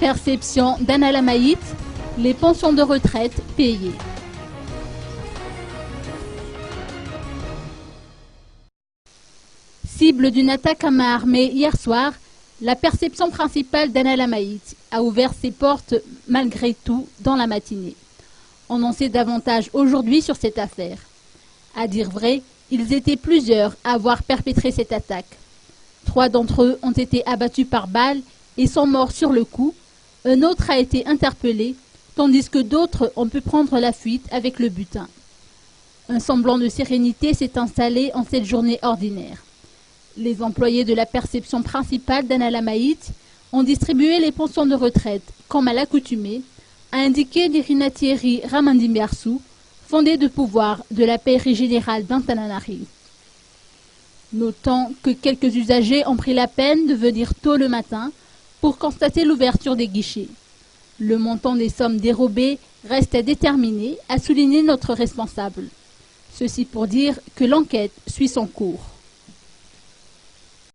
Perception d'Anna Lamaït, les pensions de retraite payées. Cible d'une attaque à main armée hier soir, la perception principale d'Anna Lamaït a ouvert ses portes malgré tout dans la matinée. On en sait davantage aujourd'hui sur cette affaire. À dire vrai, ils étaient plusieurs à avoir perpétré cette attaque. 3 d'entre eux ont été abattus par balle et sont morts sur le coup. Un autre a été interpellé, tandis que d'autres ont pu prendre la fuite avec le butin. Un semblant de sérénité s'est installé en cette journée ordinaire. Les employés de la perception principale d'Anna Lamaït ont distribué les pensions de retraite, comme à l'accoutumée, a indiqué Irina Thierry Ramandimbiarsou, fondé de pouvoir de la pairie générale d'Antananarivo. Notons que quelques usagers ont pris la peine de venir tôt le matin pour constater l'ouverture des guichets. Le montant des sommes dérobées reste à déterminer, a souligné notre responsable. Ceci pour dire que l'enquête suit son cours.